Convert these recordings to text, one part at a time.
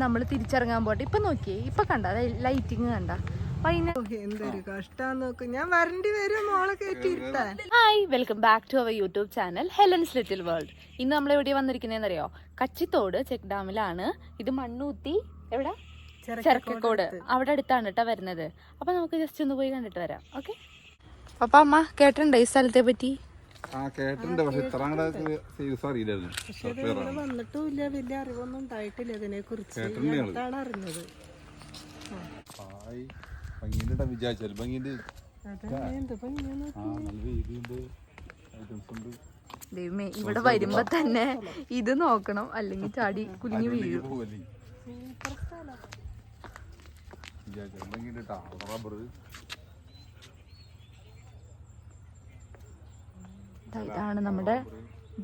നമ്മൾ തിരിച്ചിറങ്ങാൻ പോട്ടെ. ഇപ്പൊ നോക്കിയേ, ഇപ്പൊ കണ്ട ലൈറ്റിങ് കണ്ട. എന്തൊരു കഷ്ടം നോക്ക്. ഞാൻ വരണ്ടി വരും മോളെ കയറ്റിയിരുത്താൻ. Hi, welcome back to our YouTube channel Helen's little world. ഇന്ന് നമ്മൾ എവിടെ വന്നിരിക്കുന്നതെന്നറിയോ? കച്ചിത്തോട് ചെക്ക് ഡാമിലാണ്. ഇത് മണ്ണൂത്തി എവിടെ? ചെറുക്കക്കോട്. അവിടെ അടുത്താണ് കേട്ടോ വരുന്നത്. അപ്പൊ നമുക്ക് ജസ്റ്റ് ഒന്ന് പോയി കണ്ടിട്ട് വരാം. ഓക്കെ. അപ്പൊ അമ്മ കേട്ടിട്ടുണ്ടോ ഈ സ്ഥലത്തെ പറ്റി? വന്നിട്ടുമില്ല, വലിയ അറിവൊന്നും ഉണ്ടായിട്ടില്ല ഇതിനെ കുറിച്ച്. അറിഞ്ഞത് ദൈവമേ, ഇവിടെ വരുമ്പോ തന്നെ ഇത് നോക്കണം, അല്ലെങ്കിൽ ചാടി കുലിഞ്ഞു വീഴും. ഇതാണ് നമ്മുടെ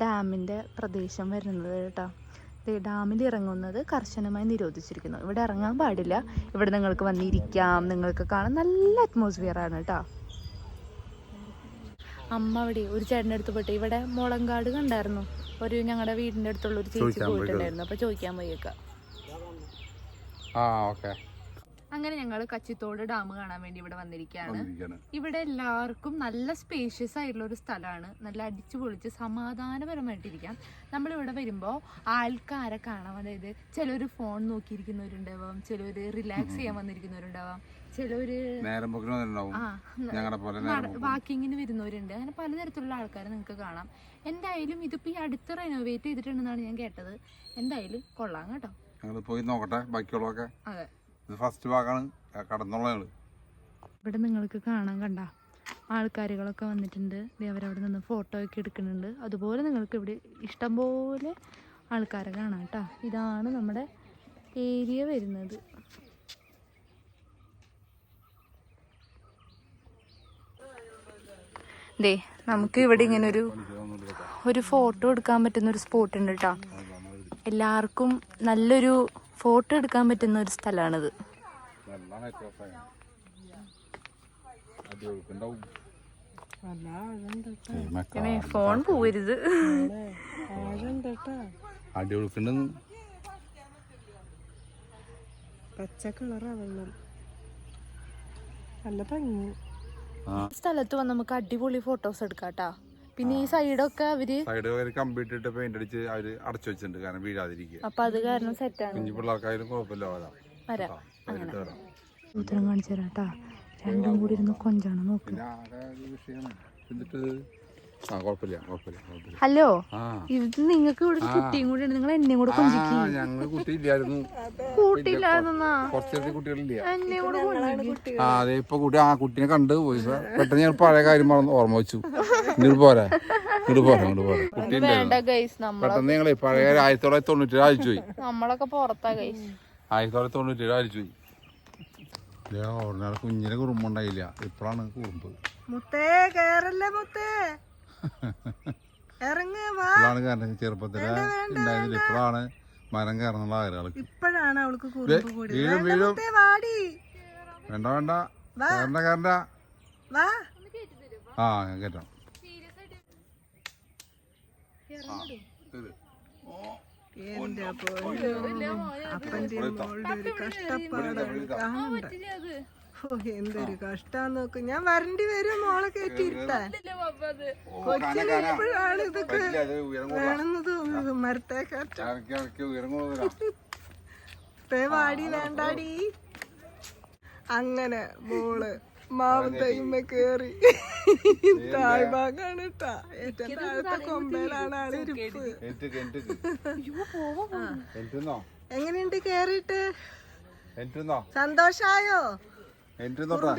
ഡാമിന്റെ പ്രദേശം വരുന്നത് കേട്ടോ. ഡാമിൽ ഇറങ്ങുന്നത് കർശനമായി നിരോധിച്ചിരിക്കുന്നു. ഇവിടെ ഇറങ്ങാൻ പാടില്ല. ഇവിടെ നിങ്ങൾക്ക് വന്നിരിക്കാം, നിങ്ങൾക്ക് കാണാൻ നല്ല അറ്റ്മോസ്ഫിയർ ആണ് കേട്ടോ. അമ്മ അവിടെ ഒരു ചേട്ടൻ്റെ അടുത്ത് പോയിട്ട് ഇവിടെ മുളങ്കാട് കണ്ടായിരുന്നു. ഒരു ഞങ്ങളുടെ വീടിന്റെ അടുത്തുള്ള ഒരു ചേച്ചി പോയിട്ടുണ്ടായിരുന്നു. അപ്പൊ ചോദിക്കാൻ പോയേക്കാം. അങ്ങനെ ഞങ്ങൾ കച്ചിത്തോട് ഡാം കാണാൻ വേണ്ടി ഇവിടെ വന്നിരിക്കുകയാണ്. ഇവിടെ എല്ലാവർക്കും നല്ല സ്പേഷ്യസ് ആയിട്ടുള്ള ഒരു സ്ഥലമാണ്. നല്ല അടിച്ചു പൊളിച്ച് സമാധാനപരമായിട്ടിരിക്കാം. നമ്മളിവിടെ വരുമ്പോൾ ആൾക്കാരെ കാണാം. അതായത് ചിലർ ഫോൺ നോക്കിയിരിക്കുന്നവരുണ്ടാവാം, ചിലർ റിലാക്സ് ചെയ്യാൻ വന്നിരിക്കുന്നവരുണ്ടാവാം, ചിലര് വാക്കിങ്ങിന് വരുന്നവരുണ്ട്. അങ്ങനെ പലതരത്തിലുള്ള ആൾക്കാരെ നിങ്ങൾക്ക് കാണാം. എന്തായാലും ഇതിപ്പോ ഈ അടുത്ത് റെനോവേറ്റ് ചെയ്തിട്ടുണ്ടെന്നാണ് ഞാൻ കേട്ടത്. എന്തായാലും കൊള്ളാം കേട്ടോ. പോയി നോക്കട്ടെ ബാക്കിയുള്ളതൊക്കെ. അതെ, ഫസ്റ്റ് ഭാഗമാണ് കടന്നുള്ളത്. ഇവിടെ നിങ്ങൾക്ക് കാണാൻ കണ്ട ആൾക്കാരുകളൊക്കെ വന്നിട്ടുണ്ട്. അവരവിടെ നിന്ന് ഫോട്ടോ ഒക്കെ എടുക്കുന്നുണ്ട്. അതുപോലെ നിങ്ങൾക്ക് ഇവിടെ ഇഷ്ടം പോലെ ആൾക്കാരെ കാണാം കേട്ടോ. ഇതാണ് നമ്മുടെ ഏരിയ വരുന്നത്. ദേ, നമുക്ക് ഇവിടെ ഇങ്ങനെ ഒരു ഫോട്ടോ എടുക്കാൻ പറ്റുന്ന ഒരു സ്പോട്ട് ഉണ്ട് കേട്ടോ. എല്ലാവർക്കും നല്ലൊരു ഫോട്ടോ എടുക്കാൻ പറ്റുന്ന ഒരു സ്ഥലമാണിത്. ഫോൺ പോവരുത്. പച്ച കളറാ വെള്ളം, നല്ല ഭംഗി. സ്ഥലത്ത് വന്ന് നമുക്ക് അടിപൊളി ഫോട്ടോസ് എടുക്കാട്ടാ. പിന്നെ ഈ സൈഡൊക്കെ അവര് കമ്പ്യൂട്ടർ ഇട്ട് പെയിന്റ് അടിച്ച് അവര് അടച്ചു വെച്ചിട്ടുണ്ട്, കാരണം വീഴാതിരിക്കുക. അപ്പൊ അത് കാരണം സെറ്റാണ്. കുഞ്ഞു പിള്ളേർക്കായാലും കുഴപ്പമില്ല. ഉത്തരം കാണിച്ചു തരാട്ടാ. രണ്ടും കൂടി ഇരുന്ന് കൊഞ്ചാണ് നോക്ക്. ഹലോ, ഇത് നിങ്ങൾക്ക് ഇവിടെ കുട്ടിയും കൂടി ഉണ്ട്. നിങ്ങൾ എന്നെയും കൂടെ കൊഞ്ചിക്ക്. ഞങ്ങള് കുട്ടിയില്ലായിരുന്നു, കൂട്ടിയില്ലായിരുന്നാ? കുറച്ചേരത്തെ കുട്ടികളില്ല. എന്നെയും കൂടെ കൊഞ്ചിക്ക്. അതെ, ഇപ്പൊ കുട്ടീനെ കണ്ട് പോയി. പെട്ടെന്ന് ഞങ്ങൾ പഴയ കാര്യം ഓർമ്മ വെച്ചു. ഇങ്ങോട്ട് പോരാ. വേണ്ട ഗൈസ്, പെട്ടെന്ന് ഞങ്ങളെ പഴയ 1997 അയച്ചു പോയി. നമ്മളൊക്കെ പുറത്താ ഗൈസ്. 1997 അയച്ചു പോയി. കുഞ്ഞിനെ കുറുമ്പുണ്ടായില്ല, ഇപ്പഴാണ് കുറുമ്പ്. മുത്തേ കേറല്ലേ മുത്തേ, ഇപ്പോഴാണ് കാരണം ചെറുപ്പത്തില് ഉണ്ടായിരുന്നില്ല. ഇപ്പോഴാണ് മരം കയറുന്നുള്ള ആഗ്രഹം. ഇപ്പോഴാണ് അവൾക്ക് വീഴും വീഴും. വേണ്ട വേണ്ട, കയറണ്ട കയറണ്ട. ആ ഞാൻ കേട്ടോ. എന്തൊരു കഷ്ടം നോക്ക്. ഞാൻ വരണ്ടി വരും മോളെ കയറ്റിയിരുത്താൻ. കൊച്ചിനെപ്പോഴാണ് ഇതൊക്കെ വേണമെന്ന് തോന്നുന്നത്. മരത്തേക്കാറ്റേ വാടി വേണ്ടാടി. അങ്ങനെ മോള് മാവും തൈമ കേറി താഴ്ഭാഗാണ് കേട്ടാ. ഏറ്റവും താഴത്തെ കൊമ്പയിലാണ് ആളിരിപ്പ്. എങ്ങനെയുണ്ട് കേറിയിട്ട്? സന്തോഷായോ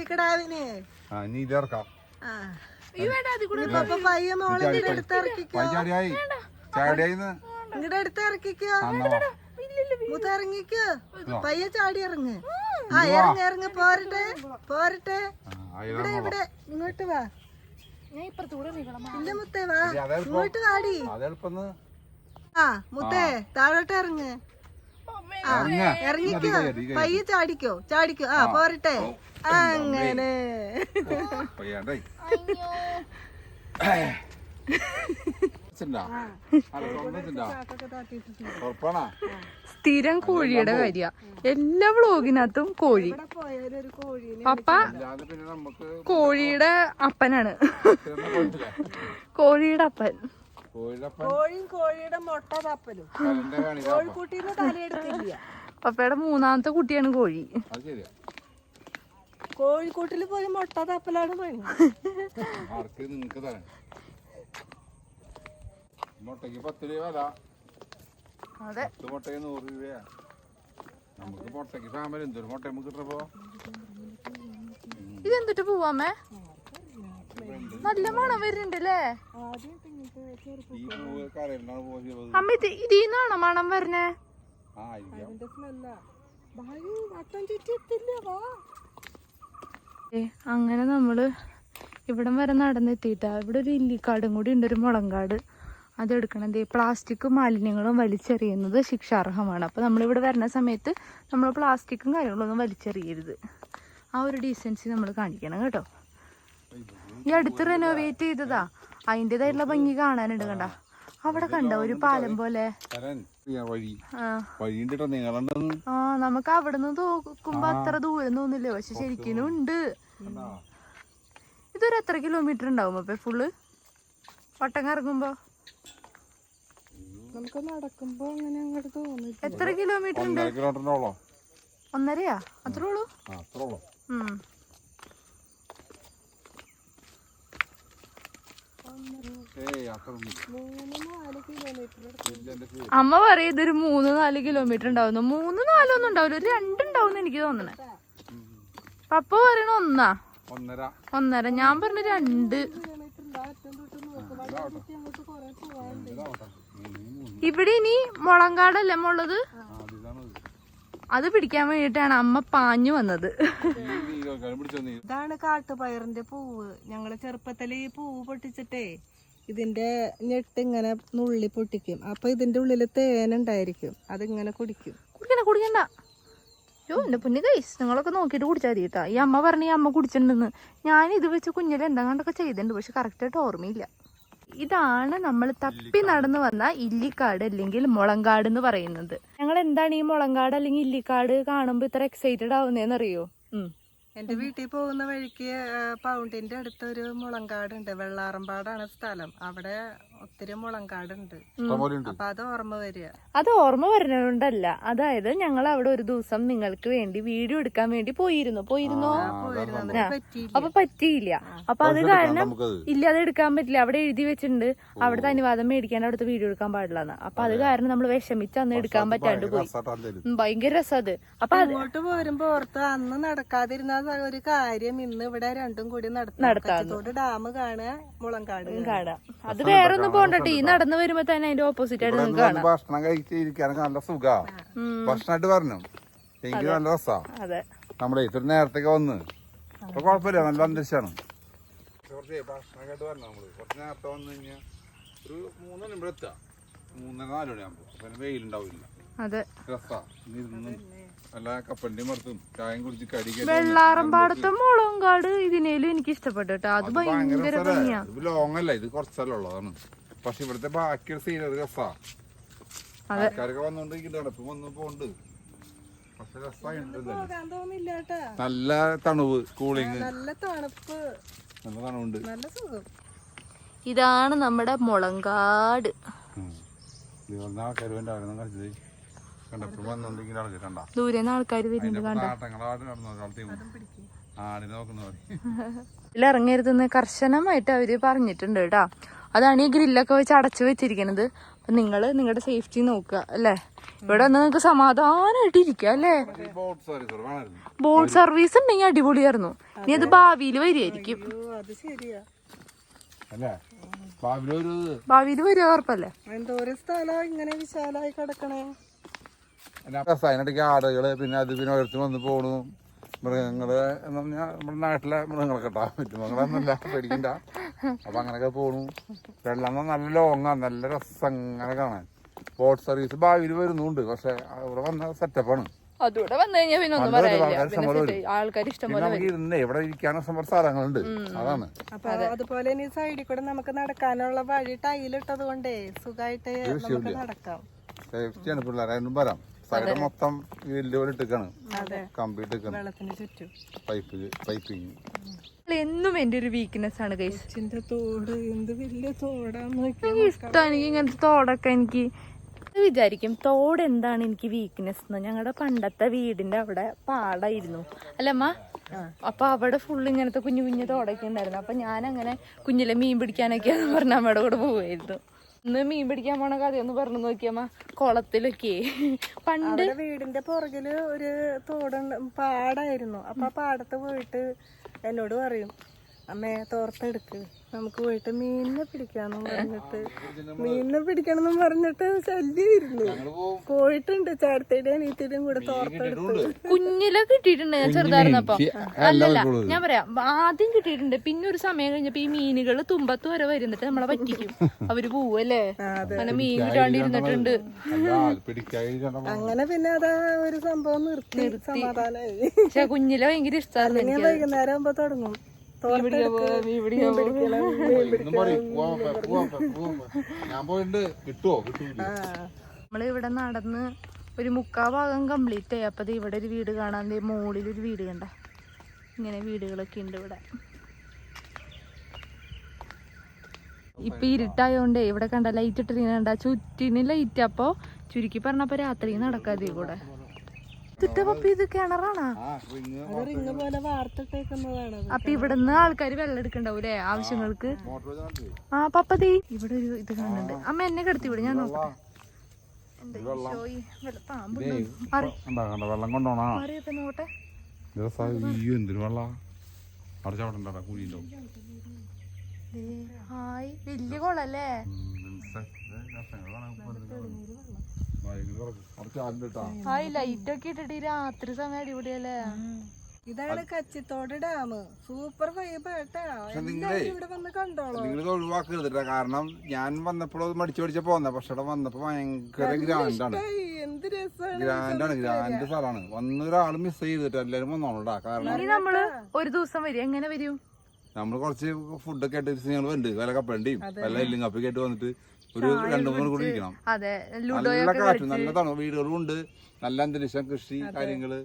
കിടാവിന്? പയ്യ മോളെ എടുത്ത് ഇറക്കിക്കോ. ഇങ്ങടെ അടുത്ത് ഇറക്കിക്കോ. മുത്ത ഇറങ്ങിക്കോ. പയ്യ ചാടി ഇറങ്ങ്. ആ ഇറങ്ങ് ഇറങ്ങ്. പോരട്ടെ പോരട്ടെ. ഇവിടെ ഇവിടെ ഇങ്ങോട്ട് വാ. ഇല്ല മുത്തേ വാ, ഇങ്ങോട്ട് വാടി. ആ മുത്തേ താഴോട്ട് ഇറങ്ങ്. ഇറങ്ങിക്കോ. പയ്യ ചാടിക്കോ ചാടിക്കോ. ആ പോരട്ടെ. അങ്ങനെ വെച്ചിട്ടുണ്ടാ ഉറപ്പാണാ? സ്ഥിരം കോഴിയുടെ കാര്യ എല്ലാ വ്ളോഗിനകത്തും കോഴി. ഇവിടെ പോയാലൊരു കോഴീനെ പപ്പ അല്ലാതെ പിന്നെ നമുക്ക് കോഴിയുടെ അപ്പനാണ്. കോഴിയുടെ അപ്പൻ. കോഴിയും കോഴിയുടെ മുട്ട തപ്പലും കോഴിക്കുട്ടീനെ തലയെടുത്തില്ല. പപ്പയുടെ മൂന്നാമത്തെ കുട്ടിയാണ് കോഴി. അത് ശരിയാ. കോഴിക്കൂട്ടിൽ പോയി മുട്ട തപ്പലാണ് പണി. ആർക്ക് നിങ്ങക്ക് തരാം. മുട്ടയ്ക്ക് 10 രൂപ വില. അതെ, 10 മുട്ടയ്ക്ക് 100 രൂപയാ. നമുക്ക് മുട്ടയ്ക്ക് സാമ്പൽ എന്തൊരു മുട്ട നമുക്ക് കിട്ടപ്പോ. ഇതെന്തിട്ട് പോവാമേ? നല്ല മണം വരുന്നുണ്ട് അല്ലേ ഈ പൂവ് കരയിലാണ് പോയത്. അമ്മ? ഇതിന്നാണോ മണം വരണേ? ആ ഇരിക്കാം. അതിന്റെ സ്മെല്ലാ. വട്ടം ചുറ്റി എത്തില്ല. വാ. അങ്ങനെ നമ്മള് ഇവിടം വരെ നടന്നെത്തിയിട്ടാ. ഇവിടെ ഒരു ഇല്ലിക്കാടും കൂടി ഉണ്ട്, ഒരു മുളങ്കാട്. അതെടുക്കണം. പ്ലാസ്റ്റിക് മാലിന്യങ്ങളും വലിച്ചെറിയുന്നത് ശിക്ഷാർഹമാണ്. അപ്പോൾ നമ്മളിവിടെ വരുന്ന സമയത്ത് നമ്മൾ പ്ലാസ്റ്റിക്കും കാര്യങ്ങളൊന്നും വലിച്ചെറിയരുത്. ആ ഒരു ഡീസൻസി നമ്മൾ കാണിക്കണം കേട്ടോ. ഈ അടുത്ത് റെനോവേറ്റ് ചെയ്തതാ, അതിൻ്റെതായിട്ടുള്ള ഭംഗി കാണാനുണ്ട്. കണ്ട അവിടെ കണ്ട ഒരു പാലം പോലെ. ആ നമുക്ക് അവിടെ നിന്ന് നോക്കുമ്പോ അത്ര ദൂരം തോന്നില്ല, പക്ഷെ ശരിക്കും ഉണ്ട്. ഇതൊരു എത്ര കിലോമീറ്റർ ഉണ്ടാവും അപ്പൊ ഫുള്ള് വട്ടം കറങ്ങുമ്പോ? നമുക്ക് നടക്കുമ്പോ അങ്ങനെ അങ്ങോട്ട് തോന്നില്ല. എത്ര കിലോമീറ്റർ ഉണ്ട്? 1.5 അത്രേ ഉള്ളൂ. അമ്മ പറയും ഇതൊരു 3-4 കിലോമീറ്റർ ഉണ്ടാവുന്നു. 3-4 ഒന്നും ഉണ്ടാവില്ല, ഒരു 2 ഉണ്ടാവും എനിക്ക് തോന്നണേ. പപ്പ പറയണ 1.5. ഞാൻ പറഞ്ഞ 2. ഇവിടെ ഇനി മുളങ്കാടല്ലേ ഉള്ളത്, അത് പിടിക്കാൻ വേണ്ടിയിട്ടാണ് അമ്മ പാഞ്ഞു വന്നത്. ഇതാണ് കാട്ടുപയറിന്റെ പൂവ്. ഞങ്ങള് ചെറുപ്പത്തില് ഈ പൂവ് പൊട്ടിച്ചിട്ടേ ഇതിന്റെ ഞെട്ട് ഇങ്ങനെ നുള്ളി പൊട്ടിക്കും. അപ്പൊ ഇതിന്റെ ഉള്ളില് തേനുണ്ടായിരിക്കും, അതിങ്ങനെ കുടിക്കും. കുടിക്കണ്ട. യോ എന്റെ പൊന്നു ഗൈസ്, നിങ്ങളൊക്കെ നോക്കിയിട്ട് കുടിച്ചാൽ മതി കേട്ടോ. ഈ അമ്മ പറഞ്ഞ ഈ അമ്മ കുടിച്ചിട്ടുണ്ടെന്ന്. ഞാൻ ഇത് വെച്ച് കുഞ്ഞിൽ എന്താണ്ടൊക്കെ ചെയ്തിട്ടുണ്ട്, പക്ഷെ കറക്റ്റായിട്ട് ഓർമ്മയില്ല. ഇതാണ് നമ്മൾ തപ്പി നടന്നു വന്ന ഇല്ലിക്കാട് അല്ലെങ്കിൽ മുളങ്കാട് എന്ന് പറയുന്നത്. ഞങ്ങൾ എന്താണ് ഈ മുളങ്കാട് അല്ലെങ്കിൽ ഇല്ലിക്കാട് കാണുമ്പോ ഇത്ര എക്സൈറ്റഡ് ആവുന്നേന്നറിയോ? എന്റെ വീട്ടിൽ പോകുന്ന വഴിക്ക് പൗണ്ടിന്റെ അടുത്തൊരു മുളങ്കാടുണ്ട്. വെള്ളാറമ്പാടാണ് സ്ഥലം. അവിടെ ഒത്തിരി മുളങ്കാടുണ്ട്. അപ്പൊ അത് ഓർമ്മ വരിക. അത് ഓർമ്മ വരുന്നതുകൊണ്ടല്ല, അതായത് ഞങ്ങൾ അവിടെ ഒരു ദിവസം നിങ്ങൾക്ക് വേണ്ടി വീഡിയോ എടുക്കാൻ വേണ്ടി പോയിരുന്നോ? അപ്പൊ പറ്റിയില്ല. അപ്പൊ അത് കാരണം ഇല്ല, അത് എടുക്കാൻ പറ്റില്ല. അവിടെ എഴുതി വെച്ചിട്ടുണ്ട് അവിടുത്തെ അനുവാദം മേടിക്കാൻ അവിടുത്തെ വീഡിയോ എടുക്കാൻ പാടില്ലെന്ന്. അപ്പൊ അത് കാരണം നമ്മൾ വിഷമിച്ച് അന്ന് എടുക്കാൻ പറ്റാണ്ട് പോയി. ഭയങ്കര രസം അത്. അപ്പൊ അങ്ങോട്ട് പോരുമ്പോ ഓർത്ത് അന്ന് നടക്കാതിരുന്ന ഒരു കാര്യം ഇന്ന് ഇവിടെ രണ്ടും കൂടി നടത്താം. ഡാം കാണുക, മുളങ്കാട് കാണാം. അത് വേറെ ഒന്നും പോകണ്ടോ, ഈ നടന്നു വരുമ്പോ തന്നെ അതിന്റെ ഓപ്പോസിറ്റ് ആയിട്ട് നിങ്ങൾക്ക് കാണാം. ഭക്ഷണം കഴിച്ചിരിക്കാനൊക്കെ നല്ല സുഖാ. ഭക്ഷണമായിട്ട് പറഞ്ഞു എനിക്ക് നല്ല രസാ. അതെ, നമ്മുടെ ഇത്ര നേരത്തേക്ക് വന്ന് അപ്പൊ കുഴപ്പമില്ല, നല്ല അന്തരീക്ഷമാണ്. കുറച്ച് ഭക്ഷണമായിട്ട് പറഞ്ഞു നമ്മള് കുറച്ച് നേരത്തെ വന്നു കഴിഞ്ഞാൽ ഒരു 3 മണി എത്താം. 3-4 മണിയാകുമ്പോ പിന്നെ വെയിലുണ്ടാവില്ല. അതെ, രസാ. നല്ല കപ്പലിന്റെ മരത്തും ചായം കുടിച്ച് കടിക്കാൻ. വെള്ളാറമ്പാടത്തെ മുളങ്കാട് ഇതിനേലും എനിക്ക് ഇഷ്ടപ്പെട്ടു കേട്ടോ. അത് ഭയങ്കര ഭംഗിയാ. ഇത് ലോങ് അല്ല, ഇത് കുറച്ചല്ല ഉള്ളതാണ്. പക്ഷെ ഇവിടുത്തെ ബാക്കിയുള്ള സീൻ അത് രസാ. ആൾക്കാരൊക്കെ വന്നോണ്ടിരിക്കുന്നുണ്ട്, ഇപ്പൊ വന്നു പോണ്ട്. പക്ഷെ രസമായിട്ടുണ്ട്. നല്ല തണുവ്, കൂളിങ്, നല്ല തണുപ്പ്, നല്ല തണുവുണ്ട്, നല്ല സുഖം. ഇതാണ് നമ്മുടെ മുളങ്കാട്. ആൾക്കാർ വേണ്ട കളിച്ചത് കണ്ടപ്പോ വന്നോണ്ടിരിക്കുന്ന ആൾക്കാർ കണ്ട ദൂരെ ആൾക്കാർ വരുന്നുണ്ട്. കണ്ട ആടിനെ നോക്കുന്നവർ ഇറങ്ങരുതെന്ന് കർശനമായിട്ട് അവര് പറഞ്ഞിട്ടുണ്ട് കേട്ടാ. അതാണ് ഈ ഗ്രില്ലൊക്കെ വെച്ച് അടച്ചു വെച്ചിരിക്കണത്. അപ്പൊ നിങ്ങള് നിങ്ങളുടെ സേഫ്റ്റി നോക്കുക അല്ലേ. ഇവിടെ വന്ന് നിങ്ങൾക്ക് സമാധാനമായിട്ട് ഇരിക്കുക അല്ലേ. ബോട്ട് സർവീസ് ഉണ്ടെങ്കിൽ അടിപൊളിയായിരുന്നു. ഇനി അത് ഭാവിയിൽ വരികയായിരിക്കും. ഭാവിയിൽ വരിക ഉറപ്പല്ലേ. എന്തോരം സ്ഥലം ഇങ്ങനെ വിശാലായി കിടക്കണേ. അതിനിടയ്ക്ക് ആടുകള്, പിന്നെ അത് പിന്നെ ഓരോരുത്തർ വന്ന് പോണു. മൃഗങ്ങള് എന്ന് പറഞ്ഞാൽ നമ്മുടെ നാട്ടിലെ മൃഗങ്ങളൊക്കെ ഇട്ടാ മൃഗങ്ങളൊന്നുമില്ല, പേടിക്കണ്ട. അപ്പൊ അങ്ങനെയൊക്കെ പോണു. വെള്ളം നല്ല ലോങ്ങാ, നല്ല രസം അങ്ങനെ കാണാൻ. ബോട്ട് സർവീസ് ഭാവിയിൽ വരുന്നുണ്ട്, പക്ഷെ അവിടെ വന്ന സെറ്റപ്പാണ്. അതുകൂടെ വന്നു കഴിഞ്ഞാൽ പിന്നെ ഒന്നും പറയാനില്ല. പിന്നെ ആൾക്കാർ ഇഷ്ടംപോലെ നമുക്ക് ഇരുന്നേ ഇവിടെ ഇരിക്കാനുള്ള സ്ഥലങ്ങളുണ്ട്. അതാണ്. അപ്പൊ അതുപോലെ ഇനി സൈഡിൽ കൂടെ നമുക്ക് നടക്കാനുള്ള വഴി ടൈലിട്ടത് കൊണ്ടേ സുഖമായിട്ട് നമുക്ക് നടക്കാം. സേഫ്റ്റിയാണ് പിള്ളേരായാലും വരാം. സൈഡ് മൊത്തം പോലെ ഇട്ടിക്കാണ്, കമ്പിട്ട് വെള്ളത്തിന് ചുറ്റും പൈപ്പിങ്. എന്നും എന്റെ ഒരു വീക്ക്നെസ് ആണ് ഗൈസ്. തോട് എന്ത് വലിയ തോടാന്ന് ഇഷ്ടമാണ് എനിക്ക് ഇങ്ങനത്തെ തോടൊക്കെ. എനിക്ക് വിചാരിക്കും തോട് എന്താണ് എനിക്ക് വീക്ക്നെസ് എന്ന്. ഞങ്ങളുടെ പണ്ടത്തെ വീടിന്റെ അവിടെ പാടായിരുന്നു അല്ലമ്മ. അപ്പൊ അവിടെ ഫുള്ള് ഇങ്ങനത്തെ കുഞ്ഞു കുഞ്ഞു തോടൊക്കെ ഉണ്ടായിരുന്നു. അപ്പൊ ഞാൻ അങ്ങനെ കുഞ്ഞിലെ മീൻ പിടിക്കാനൊക്കെയാന്ന് പറഞ്ഞ അമ്മയുടെ കൂടെ പോവായിരുന്നു. ഇന്ന് മീൻ പിടിക്കാൻ പോണ കഥയൊന്ന് പറഞ്ഞു നോക്കിയമ്മ. കുളത്തിലൊക്കെ പണ്ട് വീടിന്റെ പുറകില് ഒരു തോടുണ്ട്, പാടായിരുന്നു. അപ്പൊ ആ പാടത്ത് പോയിട്ട് എന്നോട് പറയും, അമ്മേ തോർത്തെടുക്ക്, നമുക്ക് പോയിട്ട് മീനിനെ പിടിക്കാന്ന് പറഞ്ഞിട്ട് ശല്യമായിരുന്നു. പോയിട്ടുണ്ട് ചേട്ടത്തിയുടെ അനിയത്തിയുടെയും കൂടെ തോർത്തെടുത്ത്. കുഞ്ഞിലെ കിട്ടിയിട്ടുണ്ട് ഞാൻ ചെറുതായിരുന്നപ്പോ. അല്ലല്ല ഞാൻ പറയാം, ആദ്യം കിട്ടിയിട്ടുണ്ട്. പിന്നെ ഒരു സമയം കഴിഞ്ഞപ്പോ ഈ മീനുകൾ തുമ്പത്ത് വരെ വരുന്നിട്ട് നമ്മളെ പറ്റിക്കും. അവര് പോവല്ലേ, അങ്ങനെ മീൻ കിട്ടാണ്ടിരുന്നിട്ടുണ്ട്. അങ്ങനെ പിന്നെ അതാ ഒരു സംഭവം നിർത്തി സമാധാനായി. പക്ഷെ കുഞ്ഞിലെ ഭയങ്കര ഇഷ്ടമായിരുന്നു. വൈകുന്നേരം ആകുമ്പോ തുടങ്ങും നമ്മള് ഇവിടെ നടന്ന് ഒരു 3/4 ഭാഗം കംപ്ലീറ്റ് ആയി. അപ്പൊ ഇവിടെ ഒരു വീട് കാണാൻ, മുകളിലൊരു വീട് കണ്ട. ഇങ്ങനെ വീടുകളൊക്കെ ഉണ്ട് ഇവിടെ. ഇപ്പൊ ഇരുട്ടായോണ്ടേ ഇവിടെ കണ്ട ലൈറ്റ് ഇട്ടിരിക്കുന്ന കണ്ട, ചുറ്റിന് ലൈറ്റ്. അപ്പൊ ചുരുക്കി പറഞ്ഞപ്പോ രാത്രി നടക്കാതെ കൂടെ. ഇത് കിണറാണോ? അപ്പൊ ഇവിടുന്ന് ആൾക്കാര് വെള്ളം എടുക്കണ്ടാവൂലേ ആവശ്യങ്ങൾക്ക്. ആ പപ്പതി ഇവിടെ ഒരു ഇത് കാണുന്നുണ്ട്. അമ്മ എന്നെ കിടത്തി വിടും, ഞാൻ നോക്കട്ടെ. വെള്ളം കൊണ്ടോണോ നോട്ടെ. ഹായ്, വലിയ കുളല്ലേ. ഹായ്, ലൈറ്റ് ഒക്കെ ഇട്ടിട്ട് രാത്രി സമയം അടിപൊളിയല്ലേ. ഇതാണ് കച്ചിത്തോട് ഡാം. സൂപ്പർ വൈബ് കേട്ടാ. ഇവിടെ വന്ന് കണ്ടോളൂ. നിങ്ങൾ ഒഴിവാക്കരുത്. കാരണം ഞാൻ വന്നപ്പോൾ മടിച്ചു മടിച്ച പോന്ന, പക്ഷെ ഇവിടെ വന്നപ്പോ ഭയങ്കര ഗ്രാൻഡാണ്. എന്ത് രസമാണ്, ഗ്രാൻഡ് സ്ഥലമാണ്. വന്നൊരാള് മിസ് ചെയ്തിട്ട് എല്ലാരും വന്നോളൂടാ. കാരണം നമ്മള് ഒരു ദിവസം വരും. എങ്ങനെ വരും? നമ്മള് കുറച്ച് ഫുഡൊക്കെ ആയിട്ട് ഞങ്ങൾ ഉണ്ട്. വല്ല കപ്പണ്ടിയും വല്ല എല്ലും കപ്പൊക്കെ ആയിട്ട് വന്നിട്ട് ഒരു 2-3 കൂടി ഇരിക്കണം. നല്ല കാറ്റും നല്ല തണു വീടുകളും ഉണ്ട്. നല്ല അന്തരീക്ഷം, കൃഷി കാര്യങ്ങള്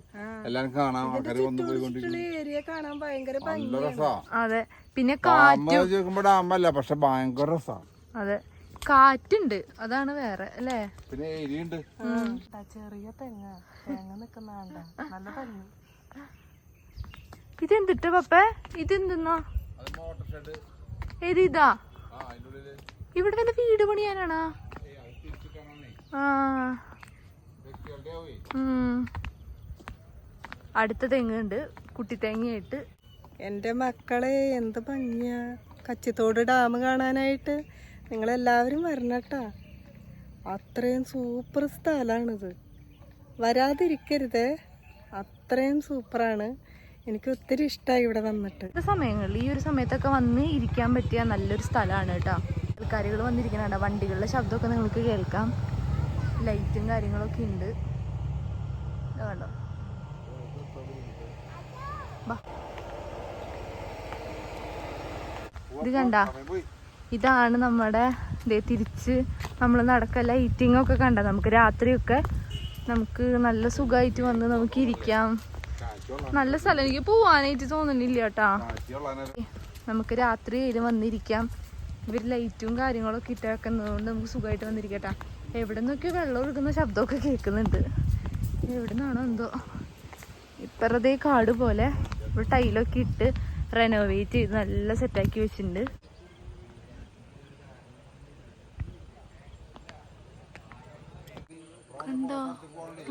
എല്ലാം കാണാം. ആൾക്കാർ വന്നു പോയിക്കൊണ്ടിരിക്കും. നല്ല രസാ. അതെ, പിന്നെ ചോദിക്കുമ്പോ ഡാമല്ല, പക്ഷെ ഭയങ്കര രസാ. അതെ, കാറ്റുണ്ട്, അതാണ് വേറെ അല്ലേ. പിന്നെ ഏരിയുണ്ട്, ചെറിയ തെങ്ങ നിക്കുന്ന നല്ല ഭംഗി. ഇതെന്തിട്ട് പപ്പേ? ഇതെന്തെന്നാ? ഏതാ? ഇവിടെ വല്ല വീട് പണിയാനാണോ? അടുത്ത തെങ്ങുണ്ട്, കുട്ടി തേങ്ങയായിട്ട്. എൻ്റെ മക്കളെ എന്ത് ഭംഗിയാ കച്ചിത്തോട് ഡാം കാണാനായിട്ട്. നിങ്ങളെല്ലാവരും വരണട്ടാ. അത്രയും സൂപ്പർ സ്ഥലമാണിത്. വരാതിരിക്കരുത്, അത്രയും സൂപ്പറാണ്. എനിക്ക് ഒത്തിരി ഇഷ്ടമായി ഇവിടെ വന്നിട്ട്. സമയങ്ങളിൽ ഈ ഒരു സമയത്തൊക്കെ വന്ന് ഇരിക്കാൻ പറ്റിയ നല്ലൊരു സ്ഥലമാണ് കേട്ടോ. ആൾക്കാരുകൾ വന്നിരിക്കുന്നുണ്ട്. വണ്ടികളുടെ ശബ്ദമൊക്കെ നിങ്ങൾക്ക് കേൾക്കാം. ലൈറ്റും കാര്യങ്ങളൊക്കെ ഉണ്ട്. കണ്ടോ? ഇത് കണ്ട, ഇതാണ് നമ്മുടെ തിരിച്ച് നമ്മൾ നടക്ക. ലൈറ്റിംഗ് ഒക്കെ കണ്ട. നമുക്ക് രാത്രിയൊക്കെ നമുക്ക് നല്ല സുഖമായിട്ട് വന്ന് നമുക്ക് ഇരിക്കാം. നല്ല സ്ഥലം. എനിക്ക് പോവാനായിട്ട് തോന്നുന്നില്ല കേട്ടാ. നമുക്ക് രാത്രി വന്നിരിക്കാം. ഇവർ ലൈറ്റും കാര്യങ്ങളൊക്കെ ഇട്ടേക്കുന്നതുകൊണ്ട് നമുക്ക് സുഖമായിട്ട് വന്നിരിക്കട്ടാ. എവിടെ നിന്നൊക്കെ വെള്ളം ഒഴുകുന്ന ശബ്ദമൊക്കെ കേൾക്കുന്നുണ്ട്. എവിടെ നിന്നാണോ എന്തോ. ഇപ്പറതേ കാട് പോലെ ഇവിടെ ടൈലൊക്കെ ഇട്ട് റെനോവേറ്റ് ചെയ്ത് നല്ല സെറ്റാക്കി വെച്ചിട്ടുണ്ട്. കണ്ടോ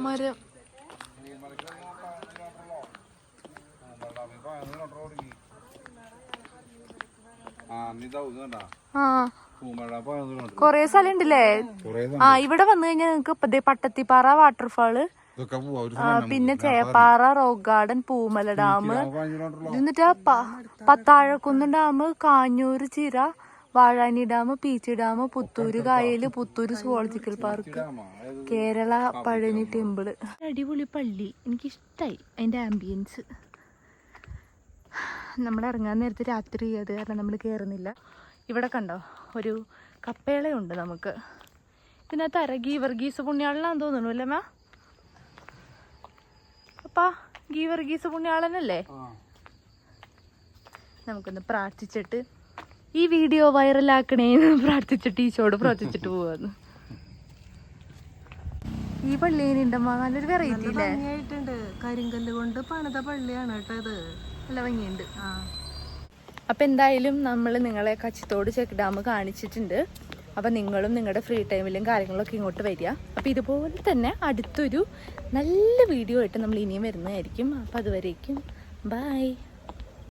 മരം. കൊറേ സ്ഥലം ഉണ്ടല്ലേ. ഇവിടെ വന്നു കഴിഞ്ഞാൽ നിങ്ങക്ക് പട്ടത്തിപ്പാറ വാട്ടർഫാള്, പിന്നെ Cheppara rock garden, Poomala dam, എന്നിട്ട് പത്താഴക്കുന്ന് ഡാം, കാഞ്ഞൂര് ചിറ, വാഴാനി ഡാം, പീച്ചി ഡാം, പുത്തൂര് കായല്, Puthur zoological park, Kerala Palani temple. അടിപൊളി പള്ളി, എനിക്കിഷ്ടായി അതിന്റെ ആംബിയൻസ്. നമ്മൾ ഇറങ്ങാൻ നേരത്തെ രാത്രി അത് കാരണം നമ്മൾ കയറുന്നില്ല. ഇവിടെ കണ്ടോ ഒരു കപ്പേളയുണ്ട് നമുക്ക്. ഇതിനകത്ത് ഗീവർഗീസ് പുണ്യാളനാന്ന് തോന്നുന്നു അല്ലേ മാ? അപ്പാ ഗീവർഗീസ് പുണ്യാളനല്ലേ? നമുക്കൊന്ന് പ്രാർത്ഥിച്ചിട്ട് ഈ വീഡിയോ വൈറലാക്കണേന്ന് പ്രാർത്ഥിച്ചിട്ട് ഈശോട് പ്രാർത്ഥിച്ചിട്ട് പോവാന്ന്. ഈ പള്ളിയിലുണ്ടമ്മ നല്ലൊരു വെറൈറ്റി അല്ലേ? ഭംഗിയായിട്ടുണ്ട്. കരിങ്കല്ല് കൊണ്ട് പണിത പള്ളിയാണ് കേട്ടോ ഇത്. നല്ല ഭംഗിയുണ്ട്. അപ്പം എന്തായാലും നമ്മൾ നിങ്ങളെ കച്ചിത്തോട് ചെക്ക് ഡാം കാണിച്ചിട്ടുണ്ട്. അപ്പം നിങ്ങളും നിങ്ങളുടെ ഫ്രീ ടൈമിലും കാര്യങ്ങളൊക്കെ ഇങ്ങോട്ട് വരിക. അപ്പം ഇതുപോലെ തന്നെ അടുത്തൊരു നല്ല വീഡിയോ ആയിട്ട് നമ്മൾ ഇനിയും വരുന്നതായിരിക്കും. അപ്പം അതുവരേക്കും ബൈ.